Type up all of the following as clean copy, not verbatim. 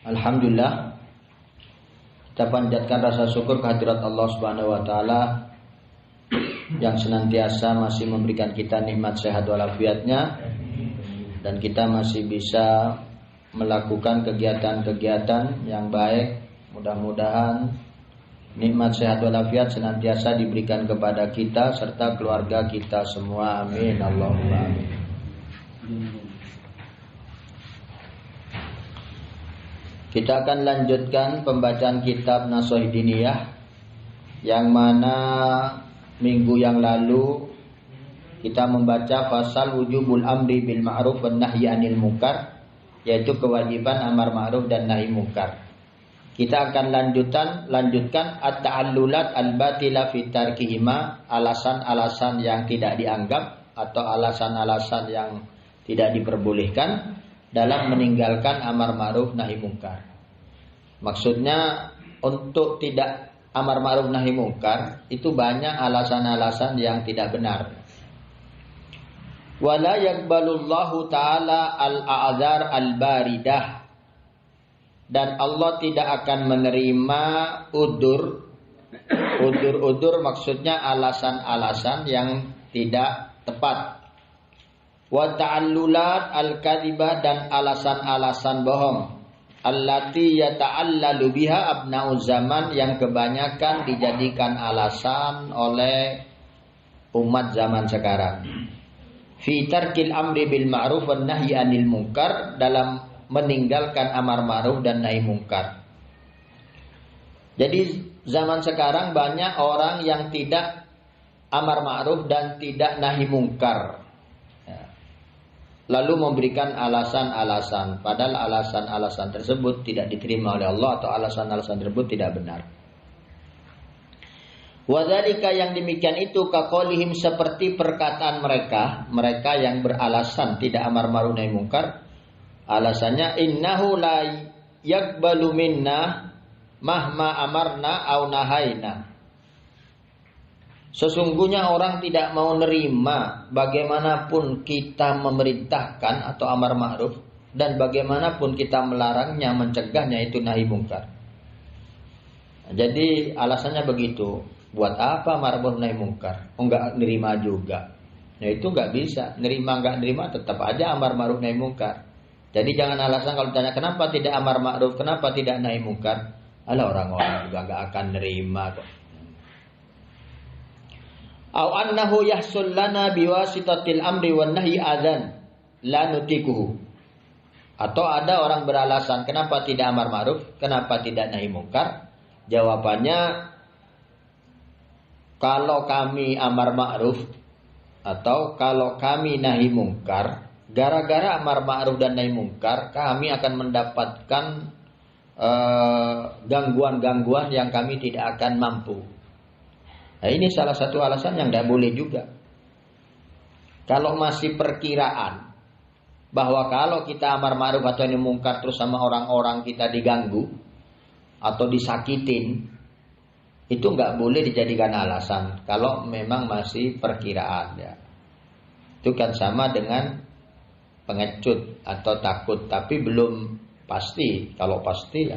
Alhamdulillah, kita panjatkan rasa syukur kehadirat Allah Subhanahu wa taala yang senantiasa masih memberikan kita nikmat sehat walafiatnya, dan kita masih bisa melakukan kegiatan-kegiatan yang baik. Mudah-mudahan nikmat sehat walafiat senantiasa diberikan kepada kita serta keluarga kita semua. Amin Allahumma amin. Kita akan lanjutkan pembacaan kitab Nashah Diniyah, yang mana minggu yang lalu kita membaca pasal wujubul amri bil ma'ruf wan nahyi 'anil munkar, yaitu kewajiban amar ma'ruf dan nahi munkar. Kita akan lanjutkan at-ta'allulat al-batila fi tarkihima, alasan-alasan yang tidak dianggap atau alasan-alasan yang tidak diperbolehkan dalam meninggalkan amar ma'ruf nahi munkar. Maksudnya untuk tidak amar ma'ruf nahi munkar itu banyak alasan-alasan yang tidak benar. Wala yaqbalullahu ta'ala al-a'dzar al-baridah, dan Allah tidak akan menerima udur maksudnya alasan-alasan yang tidak tepat. Wa ta'allulat al-kadhibah, dan alasan-alasan bohong. Allati yata'allalu biha abna'uz zaman, yang kebanyakan dijadikan alasan oleh umat zaman sekarang. Fi tarkil amri bil ma'ruf wan nahyi 'anil munkar, dalam meninggalkan amar ma'ruf dan nahi munkar. Jadi zaman sekarang banyak orang yang tidak amar ma'ruf dan tidak nahi munkar, lalu memberikan alasan-alasan, padahal alasan-alasan tersebut tidak diterima oleh Allah atau alasan-alasan tersebut tidak benar. Wadzalika, yang demikian itu, kaqaulihim, seperti perkataan mereka yang beralasan tidak amar ma'ruf nahi munkar. Alasannya, innahu la yaqbalu minna mahma amarna au nahaina. Sesungguhnya orang tidak mau nerima bagaimanapun kita memerintahkan atau amar ma'ruf, dan bagaimanapun kita melarangnya, mencegahnya, itu nahi munkar. Jadi alasannya begitu. Buat apa amar ma'ruf nahi munkar? Enggak nerima juga. Nah itu enggak bisa. Enggak nerima tetap aja amar ma'ruf nahi munkar. Jadi jangan alasan kalau ditanya kenapa tidak amar ma'ruf, kenapa tidak nahi munkar. Alah, orang-orang juga enggak akan nerima kok. Au annahu yahsul lana biwasitatil amri wan nahyi adzan la nutikuhu. Atau ada orang beralasan kenapa tidak amar ma'ruf, kenapa tidak nahi munkar. Jawabannya, kalau kami amar ma'ruf atau kalau kami nahi munkar, gara-gara amar ma'ruf dan nahi munkar, kami akan mendapatkan gangguan-gangguan yang kami tidak akan mampu. Nah, ini salah satu alasan yang tidak boleh juga. Kalau masih perkiraan bahwa kalau kita amar ma'ruf atau nahi munkar terus sama orang-orang kita diganggu atau disakitin, itu nggak boleh dijadikan alasan. Kalau memang masih perkiraan, ya, itu kan sama dengan pengecut atau takut, tapi belum pasti. Kalau pasti ya.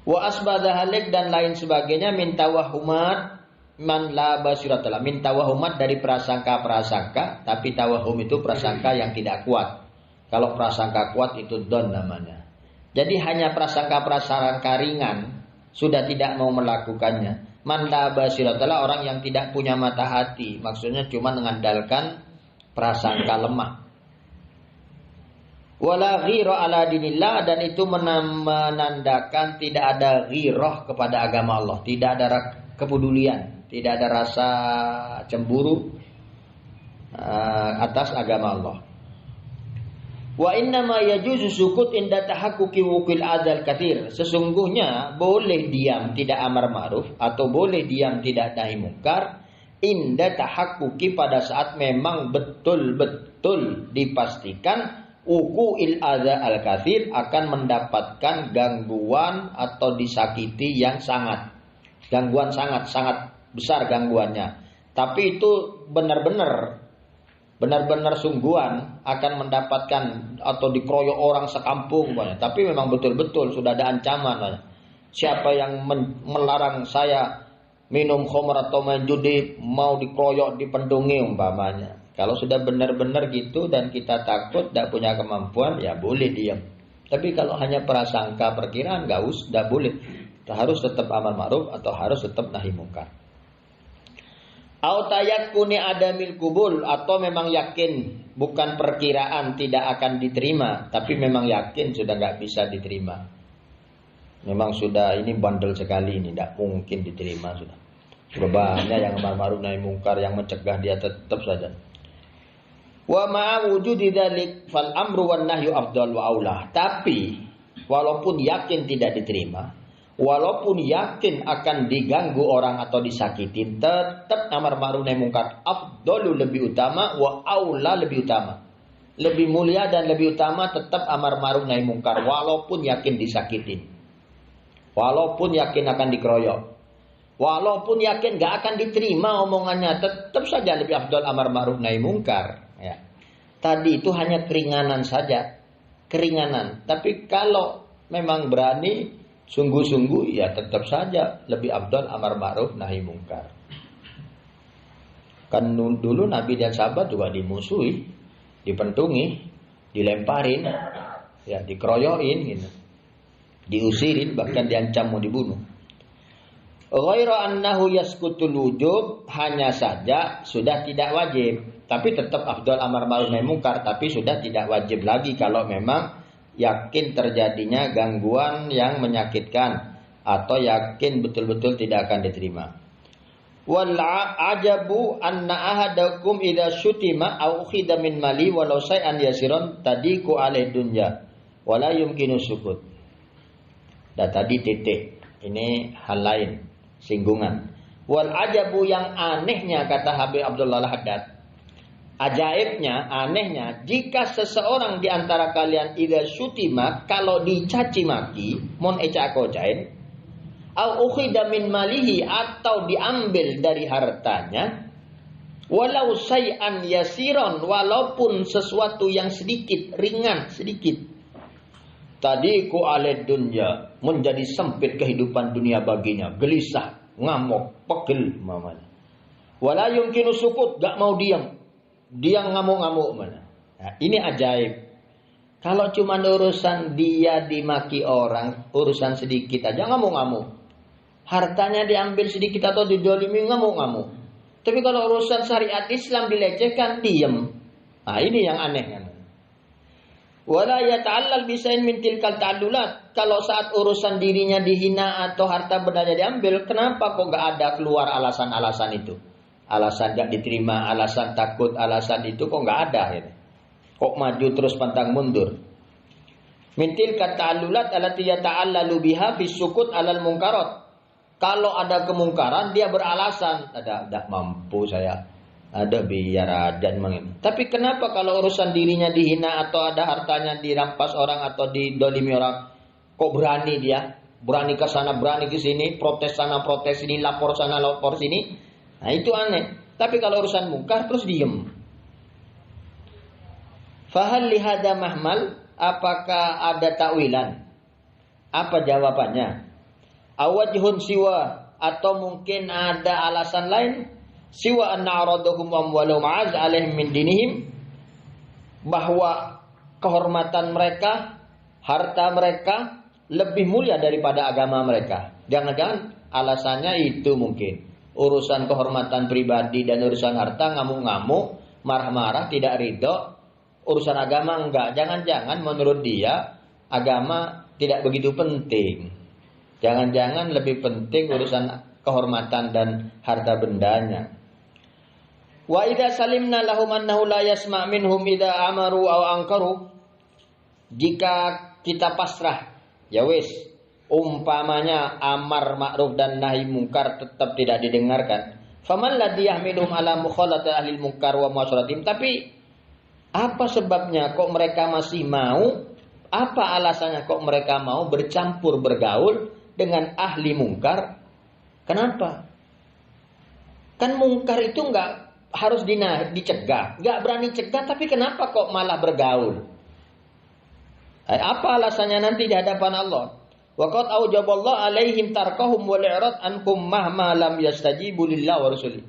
Wa asbadahalik, dan lain sebagainya, min tawahumat man la basyiratalah, min tawahumat, dari prasangka-prasangka, tapi tawahum itu prasangka yang tidak kuat. Kalau prasangka kuat itu don namanya. Jadi hanya prasangka-prasangka ringan sudah tidak mau melakukannya. Man la basyiratalah, orang yang tidak punya mata hati, maksudnya cuma mengandalkan prasangka lemah. Wala ghira ala dinillah, dan itu menandakan tidak ada ghirah kepada agama Allah, tidak ada kepedulian, tidak ada rasa cemburu atas agama Allah. Wa inna ma yajuzu sukut inda tahaqquqi wuqil adzal katsir. Sesungguhnya boleh diam tidak amar ma'ruf atau boleh diam tidak nahi munkar inda tahaqquqi, pada saat memang betul-betul dipastikan wuqu'il adza al katsir, akan mendapatkan gangguan atau disakiti yang sangat. Gangguan sangat besar gangguannya. Tapi itu benar-benar benar-benar sungguhan akan mendapatkan atau dikeroyok orang sekampung, tapi memang betul-betul sudah ada ancaman. Siapa yang melarang saya minum khamr atau main judi mau dikeroyok, dipendungi umpamanya. Kalau sudah benar-benar gitu dan kita takut, tidak punya kemampuan, ya boleh diam. Tapi kalau hanya prasangka, perkiraan, nggak boleh. Kita harus tetap amar ma'ruf atau harus tetap nahi mungkar. Au tayakkuni adamil kubul, atau memang yakin, bukan perkiraan tidak akan diterima, tapi memang yakin sudah nggak bisa diterima. Memang sudah ini bandel sekali ini, tidak mungkin diterima sudah. Sudah banyak yang amar ma'ruf nahi mungkar, yang mencegah dia tetap saja. Wa ma'a wujudi dzalik fal amru wan nahyu afdal wa aula. Tapi walaupun yakin tidak diterima, walaupun yakin akan diganggu orang atau disakitin, tetap amar ma'ruf nahi mungkar afdalu lebih utama, wa aula lebih utama. Lebih mulia dan lebih utama tetap amar ma'ruf nahi mungkar walaupun yakin disakitin. Walaupun yakin akan dikeroyok. Walaupun yakin gak akan diterima omongannya, tetap saja lebih afdal amar ma'ruf nahi mungkar. Ya. Tadi itu hanya keringanan saja, keringanan. Tapi kalau memang berani, sungguh-sungguh, ya tetap saja lebih afdal amar ma'ruf nahi mungkar. Kan dulu Nabi dan sahabat juga dimusuhi, dipentungi, dilemparin, ya dikeroyokin, gitu. Diusirin, bahkan diancam mau dibunuh. Ghairu annahu yaskutul wujub, hanya saja sudah tidak wajib, tapi tetap afdal amar ma'ruf nahi mungkar, tapi sudah tidak wajib lagi kalau memang yakin terjadinya gangguan yang menyakitkan atau yakin betul-betul tidak akan diterima. Wal ajabu anna ahadakum idza syutima au khida min mali walau say'an yasiran tadiku alai dunya wala yumkinu sukut. Dan tadi titik, ini hal lain, singgungan. Wal ajabu, yang anehnya, kata Habib Abdullah Al-Haddad, ajaibnya, anehnya, jika seseorang di antara kalian idza syutima, kalau dicaci maki, mon eca kocain, au ukhida min malihi, atau diambil dari hartanya, walau say'an yasiron, walaupun sesuatu yang sedikit, ringan, sedikit. Tadi ku aled dunya, menjadi sempit kehidupan dunia baginya, gelisah, ngamuk, pegel mamanya. Wala yumkinu sukut, gak mau diam. Dia ngamuk-ngamuk mana. Nah, ini ajaib. Kalau cuma urusan dia dimaki orang, urusan sedikit aja ngamuk-ngamuk. Hartanya diambil sedikit atau didolimi, ngamuk-ngamuk. Tapi kalau urusan syariat Islam dilecehkan, diam. Nah, ini yang anehnya. Wala yata'allal bisain min tilkal ta'allulat. Kalau saat urusan dirinya dihina atau harta bendanya diambil, kenapa kok gak ada keluar alasan-alasan itu? Alasan gak diterima, alasan takut, alasan itu kok gak ada gitu. Kok maju terus pantang mundur? Min tilkal ta'allulat allati yata'allalu biha bisukut alal munkarat. Kalau ada kemungkaran dia beralasan, ada mampu saya. Ada biar ada memang. Tapi kenapa kalau urusan dirinya dihina atau ada hartanya dirampas orang atau didolimi orang, kok berani dia? Berani ke sana, berani ke sini, protes sana, protes sini, lapor sana, lapor sini. Nah, itu aneh. Tapi kalau urusan mungkar terus diem. Fahal lihada mahmal, apakah ada takwilan? Apa jawabannya? Awajhun siwa, atau mungkin ada alasan lain? Siwa anna aradahum amwalahum ma'az alaihim min dinihim, bahwa kehormatan mereka, harta mereka lebih mulia daripada agama mereka. Jangan-jangan alasannya itu mungkin. Urusan kehormatan pribadi dan urusan harta ngamuk-ngamuk, marah-marah, tidak ridho. Urusan agama enggak. Jangan-jangan menurut dia agama tidak begitu penting. Jangan-jangan lebih penting urusan kehormatan dan harta bendanya. Wa idza salimna lahum annahu la yasma' minhum idza amaru aw ankaru. Jika kita pasrah, ya wis, umpamanya amar ma'ruf dan nahi mungkar tetap tidak didengarkan. Faman ladzi yahmiluhum ala mukhalati ahli munkar wa musyaratim. Tapi apa sebabnya kok mereka masih mau? Apa alasannya kok mereka mau bercampur bergaul dengan ahli mungkar? Kenapa? Kan mungkar itu enggak harus dicegah. Nggak berani cegah, tapi kenapa kok malah bergaul? Apa alasannya nanti di hadapan Allah? Waqad aujaballahu alaihim tarkahum wal i'rad ankum mahma lam yastajibu lillahi wa rasulih.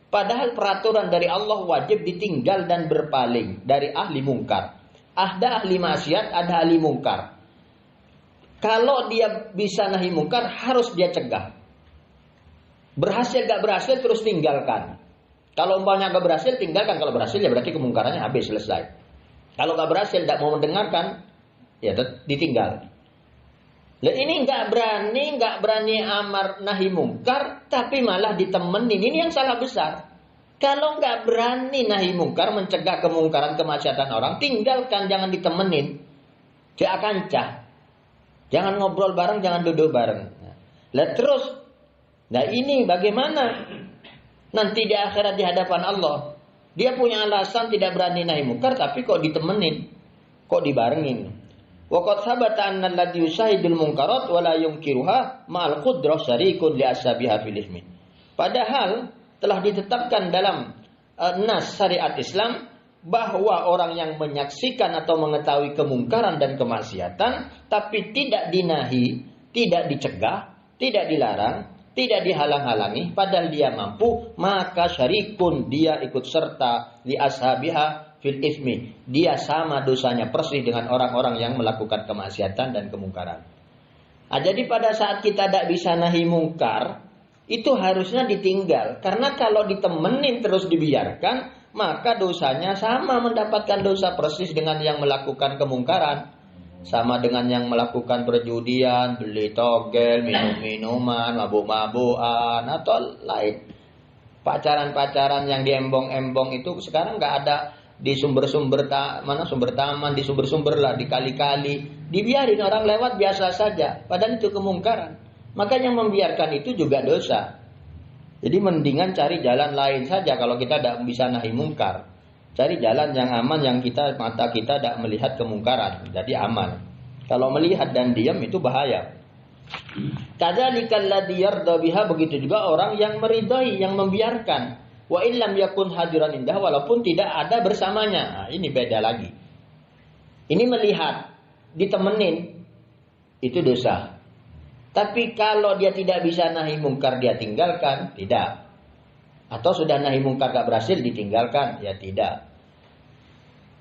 Padahal peraturan dari Allah wajib ditinggal dan berpaling dari ahli mungkar. Ada ahli maksiat, ada ahli mungkar. Kalau dia bisa nahi mungkar, harus dia cegah. Berhasil gak berhasil terus tinggalkan. Kalau umpamanya gak berhasil, tinggalkan. Kalau berhasil ya berarti kemungkarannya habis, selesai. Kalau gak berhasil, tidak mau mendengarkan, ya ditinggal. Lah ini gak berani amar nahi mungkar, tapi malah ditemenin. Ini yang salah besar. Kalau gak berani nahi mungkar, mencegah kemungkaran, kemaksiatan orang, tinggalkan, jangan ditemenin. Dia akan cah. Jangan ngobrol bareng, jangan duduk bareng. Lah terus, nah ini bagaimana nanti di akhirat di hadapan Allah? Dia punya alasan tidak berani nahi mungkar, tapi kok ditemenin, kok dibarengin. Waqad sabata anna alladhi yusahidul munkarat wa la yunkiruha ma'al qudrah syarikun li ashabiha fil ismi. Padahal telah ditetapkan dalam nas syariat Islam bahwa orang yang menyaksikan atau mengetahui kemungkaran dan kemaksiatan tapi tidak dinahi, tidak dicegah, tidak dilarang, tidak dihalang-halangi, padahal dia mampu, maka syarikun, dia ikut serta li ashabiha fil ismi. Dia sama dosanya persis dengan orang-orang yang melakukan kemaksiatan dan kemungkaran. Nah, jadi pada saat kita tidak bisa nahi mungkar, itu harusnya ditinggal. Karena kalau ditemenin terus dibiarkan, maka dosanya sama, mendapatkan dosa persis dengan yang melakukan kemungkaran. Sama dengan yang melakukan perjudian, beli togel, minum-minuman, mabuk-mabukan, atau lain. Pacaran-pacaran yang diembong-embong itu sekarang nggak ada di sumber-sumber sumber taman, di sumber-sumber lah, di kali-kali. Dibiarin orang lewat biasa saja, padahal itu kemungkaran. Makanya membiarkan itu juga dosa. Jadi mendingan cari jalan lain saja kalau kita tidak bisa nahi mungkar. Cari jalan yang aman, yang mata kita tidak melihat kemungkaran. Jadi aman. Kalau melihat dan diam itu bahaya. Kadzalikal ladzi yarda biha, begitu juga orang yang meridai, yang membiarkan. Wa illam yakun hadiran indah, walaupun tidak ada bersamanya. Nah, ini beda lagi. Ini melihat, ditemenin, itu dosa. Tapi kalau dia tidak bisa nahi mungkar, dia tinggalkan, tidak. Atau sudah nahi mungkar gak berhasil, ditinggalkan, ya tidak.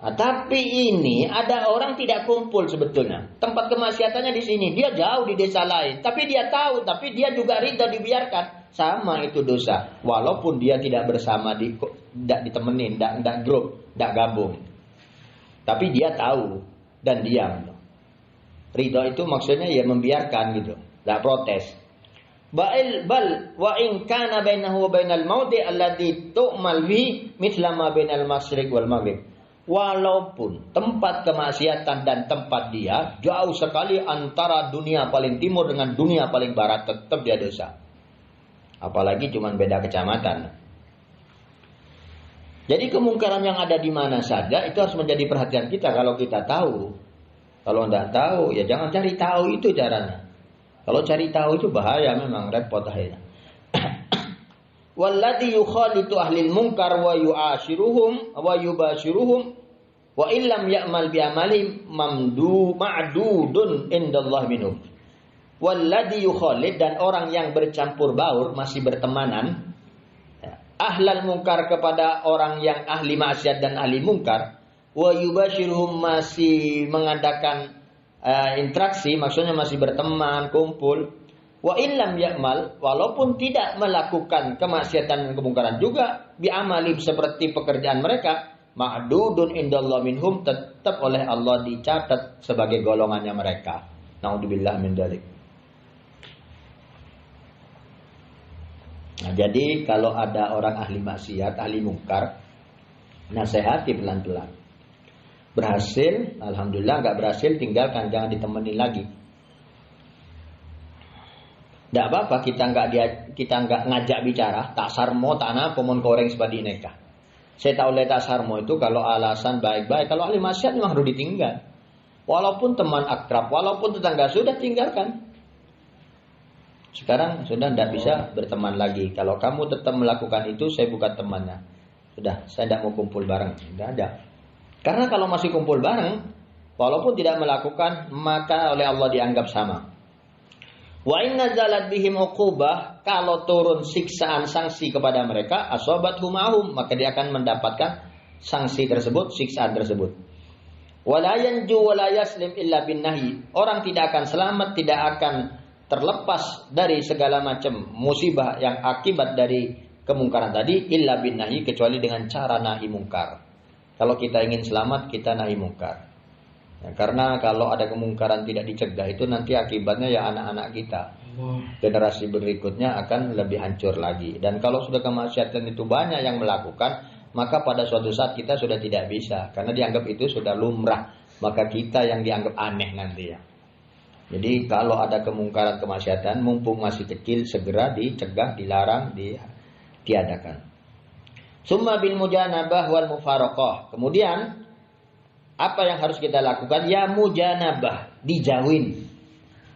Nah, tapi ini ada orang tidak kumpul sebetulnya. Tempat kemaksiatannya di sini, dia jauh di desa lain. Tapi dia tahu, tapi dia juga ridha dibiarkan. Sama itu dosa. Walaupun dia tidak bersama, tidak ditemenin, tidak grup, tidak gabung. Tapi dia tahu dan diam. Ridha itu maksudnya ya membiarkan gitu. Tidak protes. Bal wa in kana bainahu wa bainal maudi alladhi tu'mal bi mithla ma bainal masyriq wal maghrib. Walaupun tempat kemaksiatan dan tempat dia jauh sekali antara dunia paling timur dengan dunia paling barat, tetap dia dosa. Apalagi cuma beda kecamatan. Jadi kemungkaran yang ada di mana saja itu harus menjadi perhatian kita kalau kita tahu. Kalau tidak tahu ya jangan cari tahu, itu caranya. Kalau cari tahu itu bahaya, memang repot akhirnya. Walladzi yukhalitu ahlil munkar wa yu'ashiruhum wa yubashiruhum wa illam ya'mal bi amali ma'dudun indallah minhum. Walladzi yukhalid, dan orang yang bercampur baur, masih bertemanan, ahlal munkar, kepada orang yang ahli maksiat dan ahli munkar, wa yubashiruhum, masih mengadakan interaksi, maksudnya masih berteman, kumpul. Wa illam ya'mal, walaupun tidak melakukan kemaksiatan dan kemungkaran juga, bi amali, seperti pekerjaan mereka, ma'dudun indallah minhum, tetap oleh Allah dicatat sebagai golongannya mereka. Naudzubillah min dzalik. Nah, jadi kalau ada orang ahli maksiat, ahli mungkar, nasihati pelan-pelan. Berhasil, alhamdulillah. Nggak berhasil, tinggalkan, jangan ditemenin lagi. Tidak apa-apa kita nggak ngajak bicara. Tak sarmo, tak na, pomon koreng sepadi neka. Saya tahu tak sarmo itu kalau alasan baik-baik. Kalau ahli maksiat memang harus ditinggal. Walaupun teman akrab, walaupun tetangga, sudah tinggalkan. Sekarang sudah tidak bisa berteman lagi. Kalau kamu tetap melakukan itu, saya bukan temannya. Sudah, saya tidak mau kumpul bareng. Tidak ada. Karena kalau masih kumpul bareng, walaupun tidak melakukan, maka oleh Allah dianggap sama. Wa inna zalat bihim uqubah, kalau turun siksaan sanksi kepada mereka, asobathum ma'hum, maka dia akan mendapatkan sanksi tersebut, siksaan tersebut. Wala yanju wala yaslim illa bin nahi. Orang tidak akan selamat, tidak akan terlepas dari segala macam musibah yang akibat dari kemungkaran tadi illa bin nahi, kecuali dengan cara nahi mungkar. Kalau kita ingin selamat, kita nahi mungkar. Ya, karena kalau ada kemungkaran tidak dicegah, itu nanti akibatnya ya anak-anak kita. Generasi berikutnya akan lebih hancur lagi. Dan kalau sudah kemaksiatan itu banyak yang melakukan, maka pada suatu saat kita sudah tidak bisa, karena dianggap itu sudah lumrah. Maka kita yang dianggap aneh nanti ya. Jadi kalau ada kemungkaran kemaksiatan, mumpung masih kecil, segera dicegah, dilarang, ditiadakan. Summa bil mujanabah wal mufaraqah. Kemudian apa yang harus kita lakukan? Ya mujanabah, dijauhin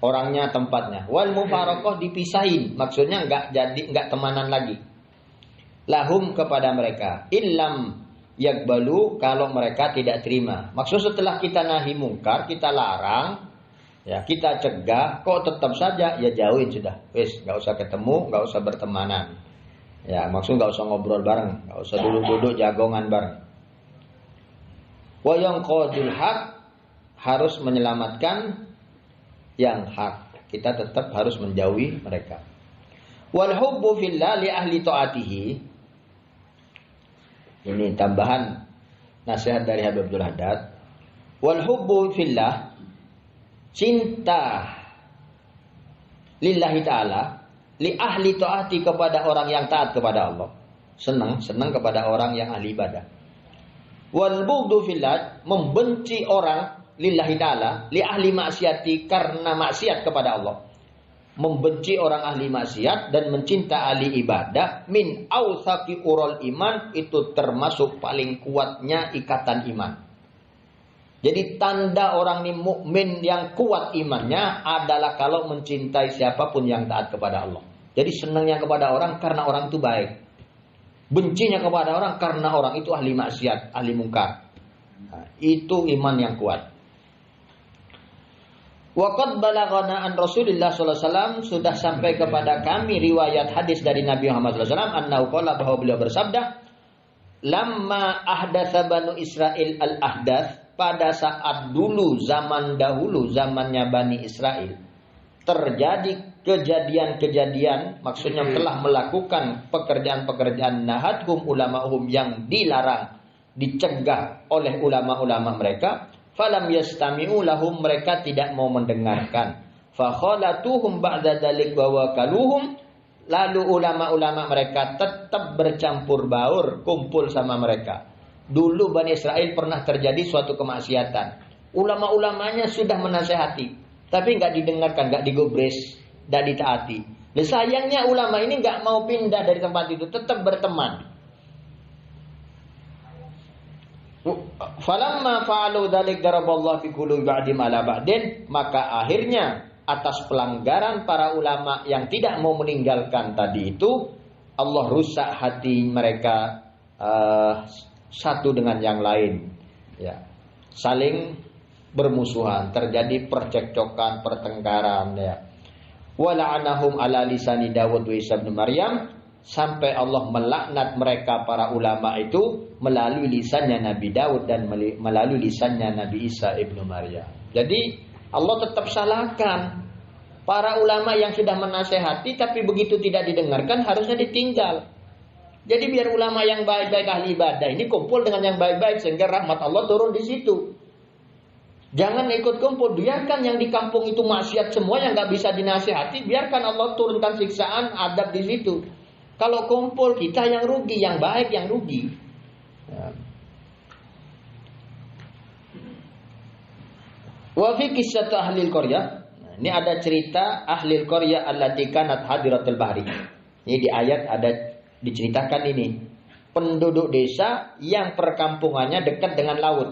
orangnya, tempatnya. Wal mufaraqah, dipisahin. Maksudnya enggak temanan lagi. Lahum, kepada mereka. Illam yakbalu, kalau mereka tidak terima. Maksud setelah kita nahi mungkar, kita larang, ya kita cegah, kok tetap saja, ya jauhin sudah. Wis, enggak usah ketemu, enggak usah bertemanan. Ya, maksud nggak usah ngobrol bareng, nggak usah duduk jagongan bareng. Wa yanqadul haq, harus menyelamatkan yang hak. Kita tetap harus menjauhi mereka. Wal hubbu fillah li ahli taatihi. Ini tambahan nasihat dari Habib Abdul Haddad. Wal hubbu fillah, cinta lillahi ta'ala, li ahli taati, kepada orang yang taat kepada Allah. Senang kepada orang yang ahli ibadah. Wal bughdu fillah, membenci orang lillahi ta'ala, li ahli maksiati, karena maksiat kepada Allah. Membenci orang ahli maksiat dan mencinta ahli ibadah, min awsaqi urul iman, itu termasuk paling kuatnya ikatan iman. Jadi tanda orang ini mukmin yang kuat imannya adalah kalau mencintai siapapun yang taat kepada Allah. Jadi senangnya kepada orang karena orang itu baik. Bencinya kepada orang karena orang itu ahli maksiat, ahli mungkar. Nah, itu iman yang kuat. Waqad balaghana an Rasulillah sallallahu alaihi wasallam, sudah sampai kepada kami riwayat hadis dari Nabi Muhammad sallallahu alaihi wasallam, annahu qala, bahwa beliau bersabda, lamma ahdatsa banu Israil al-ahdath, pada saat dulu, zaman dahulu, zamannya Bani Israel, terjadi kejadian-kejadian, maksudnya telah melakukan pekerjaan-pekerjaan nahadhum ulama'hum, yang dilarang, dicegah oleh ulama-ulama mereka, falam yastami'u lahum, mereka tidak mau mendengarkan, fa khalatuhum ba'da dzalik wa wakaluhum, lalu ulama-ulama mereka tetap bercampur baur, kumpul sama mereka. Dulu Bani Israel pernah terjadi suatu kemaksiatan. Ulama-ulamanya sudah menasehati, tapi nggak didengarkan, nggak digubris, nggak ditaati. Dan sayangnya ulama ini nggak mau pindah dari tempat itu, tetap berteman. Falamma fa'alu dzalik daraballahu fi qulubi ba'dihim ala ba'din, maka akhirnya atas pelanggaran para ulama yang tidak mau meninggalkan tadi itu, Allah rusak hati mereka satu dengan yang lain, ya, saling bermusuhan, terjadi percekcokan, pertengkaran, ya. Wala'anahum ala lisani Dawud wa Isa bin Maryam, sampai Allah melaknat mereka para ulama itu melalui lisannya Nabi Daud dan melalui lisannya Nabi Isa ibnu Maryam. Jadi Allah tetap salahkan para ulama yang sudah menasehati, tapi begitu tidak didengarkan harusnya ditinggal. Jadi biar ulama yang baik-baik ahli ibadah ini kumpul dengan yang baik-baik, sehingga rahmat Allah turun di situ. Jangan ikut kumpul, biarkan yang di kampung itu maksiat semua yang nggak bisa dinasihati, biarkan Allah turunkan siksaan adab di situ. Kalau kumpul kita yang rugi, yang baik yang rugi. Ya. Wa fi kisah ahlil qaryah. Ini ada cerita ahlil qaryah allati kanat hadiratul bahri. Ini di ayat ada diceritakan ini. Penduduk desa yang perkampungannya dekat dengan laut.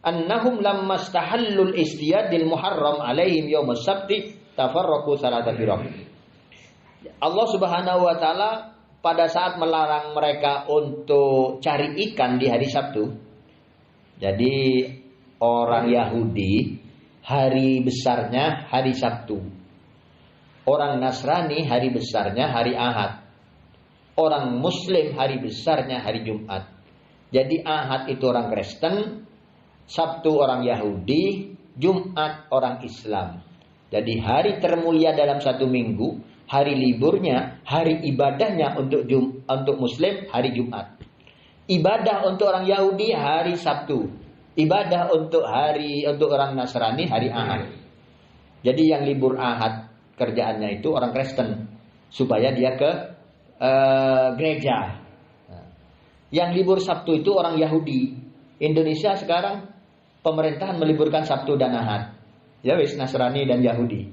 Annahum lamma stahallul istiyadil muharram alaihim yaumus sabti tafarraqu salata firaq. Allah Subhanahu wa taala pada saat melarang mereka untuk cari ikan di hari Sabtu. Jadi orang Yahudi hari besarnya hari Sabtu. Orang Nasrani hari besarnya hari Ahad. Orang Muslim hari besarnya hari Jumat. Jadi Ahad itu orang Kristen, Sabtu orang Yahudi, Jumat orang Islam. Jadi hari termulia dalam satu minggu, hari liburnya, hari ibadahnya untuk Muslim hari Jumat. Ibadah untuk orang Yahudi hari Sabtu. Ibadah untuk orang Nasrani hari Ahad. Jadi yang libur Ahad kerjaannya itu orang Kristen supaya dia ke gereja. Yang libur Sabtu itu orang Yahudi. Indonesia sekarang pemerintahan meliburkan Sabtu dan Ahad. Ya wis, Nasrani dan Yahudi.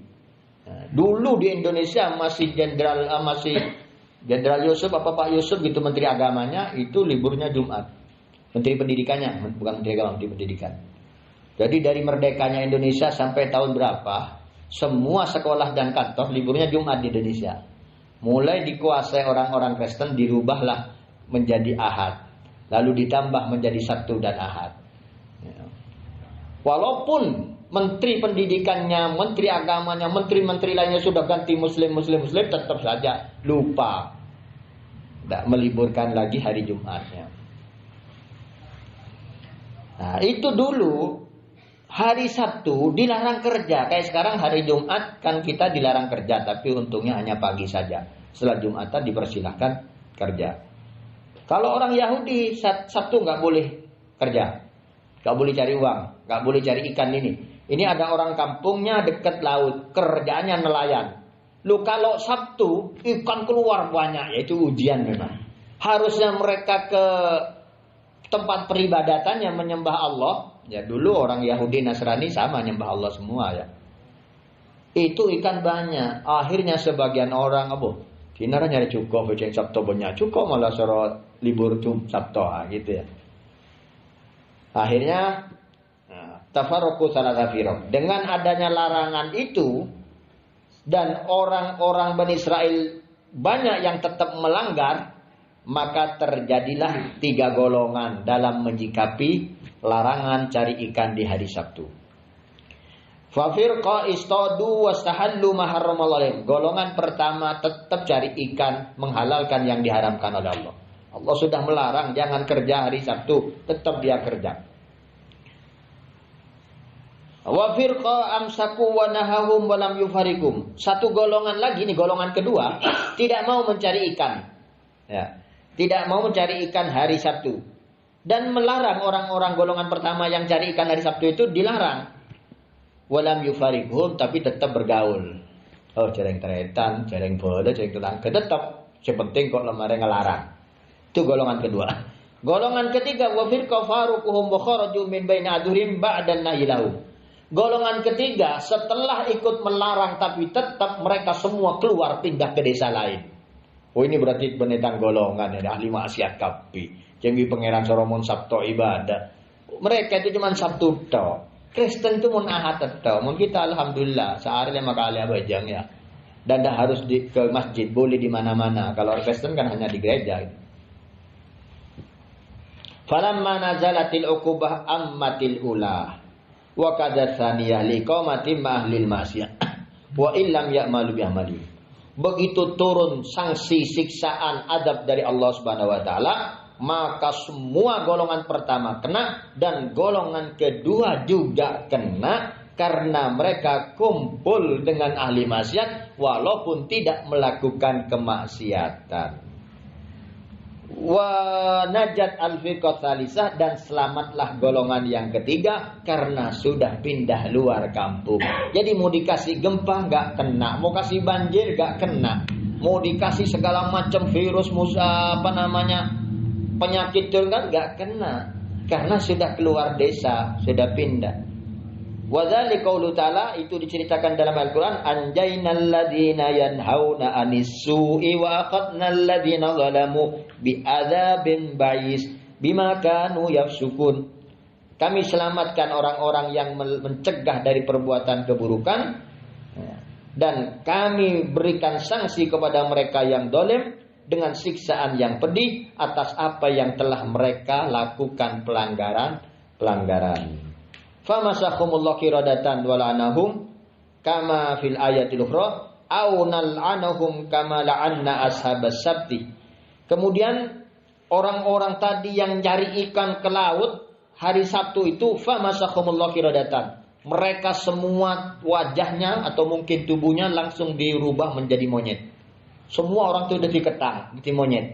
Nah, dulu di Indonesia masih Jenderal Yusuf apa Pak Yusuf gitu menteri agamanya itu liburnya Jumat. Menteri pendidikannya, bukan menteri agama, menteri pendidikan. Jadi dari merdekanya Indonesia sampai tahun berapa, semua sekolah dan kantor liburnya Jumat di Indonesia. Mulai dikuasai orang-orang Kristen dirubahlah menjadi Ahad, lalu ditambah menjadi Sabtu dan Ahad. Walaupun menteri pendidikannya, menteri agamanya, menteri-menteri lainnya sudah ganti Muslim, tetap saja lupa tidak meliburkan lagi hari Jumatnya. Nah, itu dulu hari Sabtu dilarang kerja. Kayak sekarang hari Jumat kan kita dilarang kerja, tapi untungnya hanya pagi saja. Setelah Jumatan dipersilahkan kerja. Kalau orang Yahudi Sabtu nggak boleh kerja, nggak boleh cari uang, nggak boleh cari ikan ini. Ini ada orang kampungnya dekat laut, kerjaannya nelayan. Lu kalau Sabtu ikan keluar banyak, yaitu ujian memang. Harusnya mereka ke tempat peribadatannya menyembah Allah. Ya dulu orang Yahudi Nasrani sama nyembah Allah semua ya. Itu ikan banyak. Akhirnya sebagian orang Kinara nyari cukup, beceng Sabtu banyak cukup malah soro libur Sabtu gitu ya. Akhirnya tafarruqu salasa firaq. Dengan adanya larangan itu dan orang-orang Bani Israel banyak yang tetap melanggar, maka terjadilah 3 golongan dalam menyikapi larangan cari ikan di hari Sabtu. Fa firqa istadu wastahallu ma harramallahu alaihim. Golongan pertama tetap cari ikan, menghalalkan yang diharamkan oleh Allah. Allah sudah melarang jangan kerja hari Sabtu, tetap dia kerja. Wa firqa amsaku wa nahahum wa lam yufarikum. Satu golongan lagi, ini golongan kedua, tidak mau mencari ikan. Ya, tidak mau mencari ikan hari Sabtu. Dan melarang orang-orang golongan pertama yang cari ikan hari Sabtu itu dilarang. Walam yufarikum, tapi tetap bergaul. Oh, jarang teretan, jarang bola, jarang tetangga, tetap. Sepenting kok lemari ngelarang. Itu golongan kedua. Golongan ketiga, wa firqa faruquhum wa kharaju min baina adhurim ba'dan nahilahum. Golongan ketiga, setelah ikut melarang tapi tetap mereka semua keluar pindah ke desa lain. Oh, ini berarti penentang golongan ya, ahli maksiat kapi. Jenggi pangeran Solomon Sabtu ibadah. Mereka itu cuma Sabtu tok. Kristen itu mun Ahad tok. Mun kita alhamdulillah sehari 5 kali abajang ya. Dan dah harus ke masjid, boleh di mana-mana. Kalau Kristen kan hanya di gereja. Falamma nazalatil uqubah ammatil ulah. Wa kadatsaniyah liqamati mahlil masyiyah wa illam ya'malu bi'amali. Begitu turun sanksi siksaan adab dari Allah Subhanahu wa taala, maka semua golongan pertama kena dan golongan kedua juga kena karena mereka kumpul dengan ahli maksiat walaupun tidak melakukan kemaksiatan. Wa najat al-firqah tsalisah, dan selamatlah golongan yang ketiga karena sudah pindah luar kampung. Jadi mau dikasih gempa nggak kena, mau kasih banjir nggak kena, mau dikasih segala macam virus penyakit kan nggak kena karena sudah keluar desa, sudah pindah. Wa dzalika qaulu ta'ala, itu diceritakan dalam Al-Qur'an, anjaynal ladzina yanhauna 'anis su'i wa aqadnal ladzina zalamu bi'adzabin ba'is bima kanu yafsukun. Kami selamatkan orang-orang yang mencegah dari perbuatan keburukan dan kami berikan sanksi kepada mereka yang zalim dengan siksaan yang pedih atas apa yang telah mereka lakukan pelanggaran. Famasakhumullahu qiradatan walanahum kama fil ayatil ukhra au nal'anahum kama la'anna ashabas sabti. Kemudian orang-orang tadi yang cari ikan ke laut hari Sabtu itu famasakhumullahu qiradatan. Mereka semua wajahnya atau mungkin tubuhnya langsung dirubah menjadi monyet. Semua orang itu udah diketang, jadi monyet.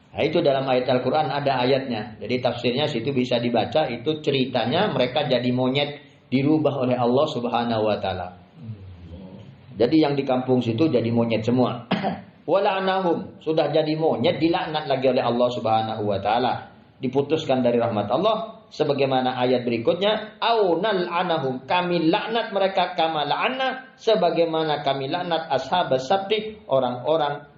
Nah, itu dalam ayat Al-Quran ada ayatnya. Jadi tafsirnya situ bisa dibaca. Itu ceritanya mereka jadi monyet dirubah oleh Allah Subhanahu Wa Taala. Jadi yang di kampung situ jadi monyet semua. Wala'nahum, sudah jadi monyet dilaknat lagi oleh Allah Subhanahu Wa Taala. Diputuskan dari rahmat Allah. Sebagaimana ayat berikutnya, aunal anahum, kami laknat mereka kama la'anna, sebagaimana kami laknat ashabas sabti, orang-orang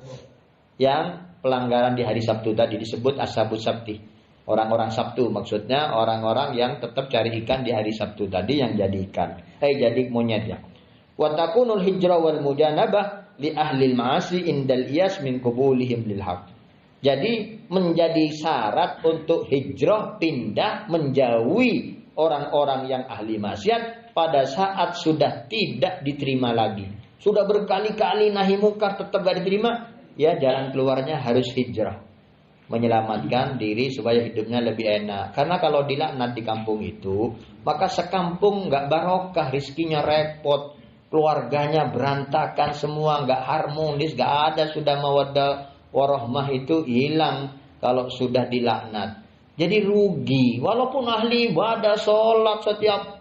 yang pelanggaran di hari Sabtu tadi disebut ashabus sabti. Orang-orang Sabtu maksudnya orang-orang yang tetap cari ikan di hari Sabtu tadi yang jadi ikan. Jadi monyet ya. Wa takunul hijrah wal mujanabah li ahlil ma'asi indal iyas min qubulihim lil haq. Jadi menjadi syarat untuk hijrah pindah menjauhi orang-orang yang ahli maksiat pada saat sudah tidak diterima lagi. Sudah berkali-kali nahi mungkar tetap gak diterima, ya jalan keluarnya harus hijrah. Menyelamatkan diri supaya hidupnya lebih enak. Karena kalau dilaknat di kampung itu, maka sekampung gak barokah, rizkinya repot, keluarganya berantakan semua, gak harmonis, gak ada sudah mawaddah warahmah itu hilang kalau sudah dilaknat. Jadi rugi. Walaupun ahli ibadah, sholat setiap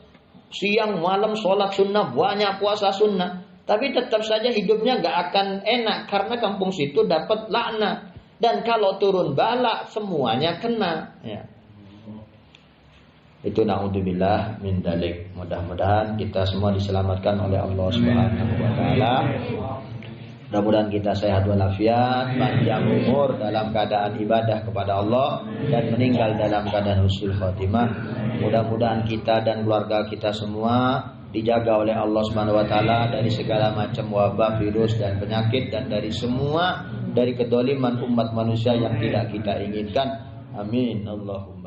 siang malam, sholat sunnah banyak, puasa sunnah, tapi tetap saja hidupnya gak akan enak karena kampung situ dapat laknat. Dan kalau turun bala semuanya kena. Ya. Itu naudzubillah min dzalik. Mudah-mudahan kita semua diselamatkan oleh Allah Subhanahu wa taala. Mudah-mudahan kita sehat walafiat, panjang umur dalam keadaan ibadah kepada Allah dan meninggal dalam keadaan husnul khotimah. Mudah-mudahan kita dan keluarga kita semua dijaga oleh Allah Subhanahu wa taala dari segala macam wabah, virus dan penyakit dan dari semua dari kedoliman umat manusia yang tidak kita inginkan. Amin. Allahumma